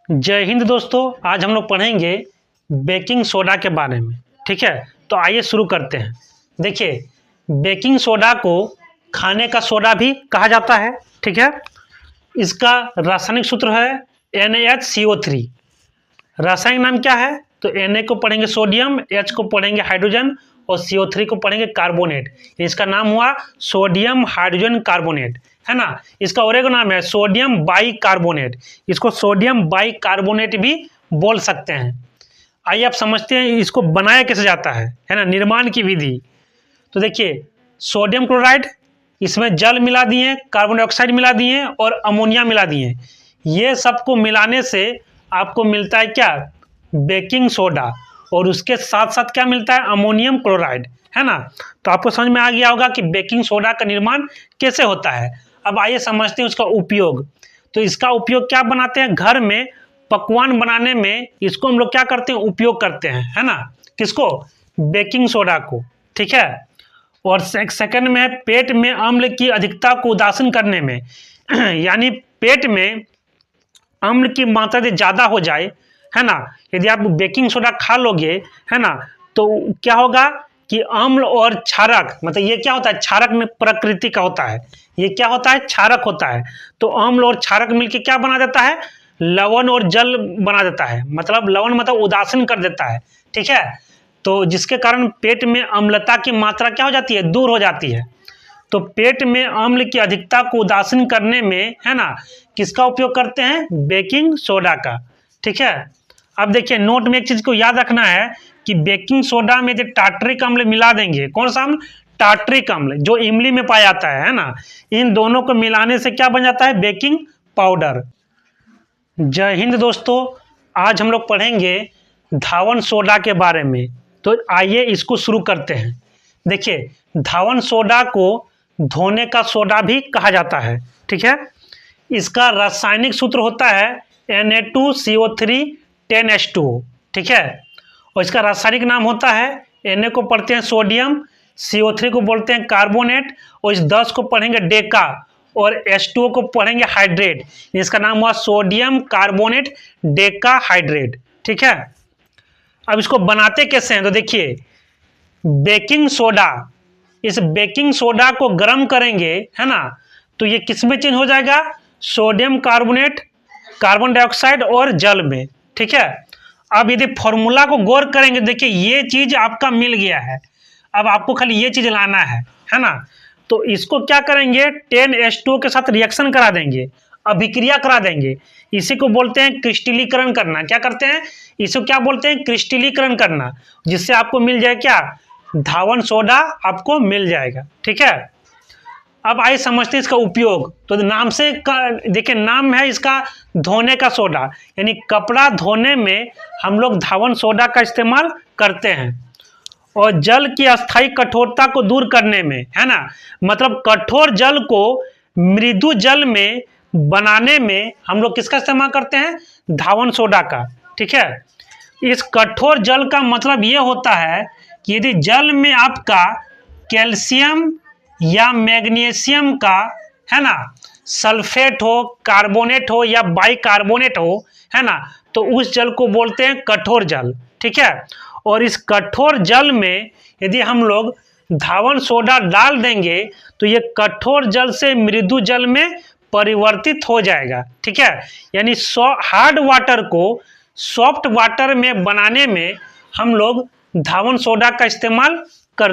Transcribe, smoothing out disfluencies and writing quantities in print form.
जय हिंद दोस्तों। आज हम लोग पढ़ेंगे बेकिंग सोडा के बारे में। ठीक है, तो आइए शुरू करते हैं। देखिए, बेकिंग सोडा को खाने का सोडा भी कहा जाता है। ठीक है, इसका रासायनिक सूत्र है NaHCO3। रासायनिक नाम क्या है? तो Na को पढ़ेंगे सोडियम, H को पढ़ेंगे हाइड्रोजन और CO3 को पढ़ेंगे कार्बोनेट। इसका नाम हुआ सोडियम हाइड्रोजन कार्बोनेट, है ना। इसका और एक नाम है सोडियम बाइकार्बोनेट। इसको सोडियम बाइकार्बोनेट भी बोल सकते हैं। आइए आप समझते हैं इसको बनाया कैसे जाता है ना, निर्माण की विधि। तो देखिए, सोडियम क्लोराइड, इसमें जल मिला दिए, कार्बन डाइऑक्साइड मिला दिए और अमोनिया मिला दिए। ये सबको मिलाने से आपको मिलता है क्या? Baking soda. और उसके साथ साथ क्या मिलता है? अमोनियम क्लोराइड, है ना। तो आपको समझ में आ गया होगा कि बेकिंग सोडा का निर्माण कैसे होता है। अब आइए समझते हैं उसका उपयोग। तो इसका उपयोग क्या बनाते हैं? घर में पकवान बनाने में इसको हम लोग क्या करते हैं? उपयोग करते हैं, है ना। किसको? बेकिंग सोडा को। ठीक है। और सेकंड में है पेट में अम्ल की अधिकता को उदासीन करने में यानी पेट में अम्ल की मात्रा यदि ज़्यादा हो जाए, है ना, यदि आप बेकिंग सोडा खा लोगे, है ना, तो क्या होगा कि अम्ल और क्षारक, मतलब ये क्या होता है? क्षारक में प्रकृति का होता है। ये क्या होता है? क्षारक होता है। तो अम्ल और क्षारक मिलकर क्या बना देता है? लवण और जल बना देता है। मतलब लवण मतलब उदासीन कर देता है। ठीक है, तो जिसके कारण पेट में अम्लता की मात्रा क्या हो जाती है? दूर हो जाती है। तो पेट में अम्ल की अधिकता को उदासीन करने में, है ना, किसका उपयोग करते हैं? बेकिंग सोडा का। ठीक है। अब देखिए, नोट में एक चीज को याद रखना है कि बेकिंग सोडा में जो टार्टरिक अम्ल मिला देंगे, कौन सा अम्ल? टार्टरिक अम्ल, जो इमली में पाया जाता है ना। इन दोनों को मिलाने से क्या बन जाता है? Baking powder. जय हिंद दोस्तों। आज हम लोग पढ़ेंगे धावन सोडा के बारे में। तो आइए इसको शुरू करते हैं। देखिए, धावन सोडा को धोने का सोडा भी कहा जाता है। ठीक है। इसका रासायनिक सूत्र होता है Na2CO3 10H2O। ठीक है। और इसका रासायनिक नाम होता है, Na को पढ़ते हैं सोडियम, CO3 को बोलते हैं कार्बोनेट, और इस 10 को पढ़ेंगे डेका, और H2O को पढ़ेंगे हाइड्रेट। इसका नाम हुआ सोडियम कार्बोनेट डेका हाइड्रेट। ठीक है। अब इसको बनाते कैसे हैं? तो देखिए, बेकिंग सोडा, इस बेकिंग सोडा को गर्म करेंगे, है ना, तो ये किस में चेंज हो जाएगा? सोडियम कार्बोनेट, कार्बन डाइऑक्साइड और जल में। ठीक है। अब यदि फॉर्मूला को गौर करेंगे, देखिए ये चीज आपका मिल गया है। अब आपको खाली ये चीज लाना है ना। तो इसको क्या करेंगे? 10H2O के साथ रिएक्शन करा देंगे, अभिक्रिया करा देंगे। इसी को बोलते हैं क्रिस्टलीकरण करना। क्या करते हैं? इसको क्या बोलते हैं? क्रिस्टलीकरण करना। जिससे आपको मिल जाए क्या? धावन सोडा आपको मिल जाएगा। ठीक है। अब आइए समझते हैं इसका उपयोग। तो नाम से देखिए, नाम है इसका धोने का सोडा, यानी कपड़ा धोने में हम लोग धावन सोडा का इस्तेमाल करते हैं। और जल की अस्थायी कठोरता को दूर करने में, है ना, मतलब कठोर जल को मृदु जल में बनाने में हम लोग किसका इस्तेमाल करते हैं? धावन सोडा का। ठीक है। इस कठोर जल का मतलब ये होता है कि यदि जल में आपका कैल्शियम या मैग्नीशियम का, है ना, सल्फेट हो, कार्बोनेट हो या बाइकार्बोनेट हो, है ना, तो उस जल को बोलते हैं कठोर जल। ठीक है। और इस कठोर जल में यदि हम लोग धावन सोडा डाल देंगे तो ये कठोर जल से मृदु जल में परिवर्तित हो जाएगा। ठीक है। यानी हार्ड वाटर को सॉफ्ट वाटर में बनाने में हम लोग धावन सोडा का इस्तेमाल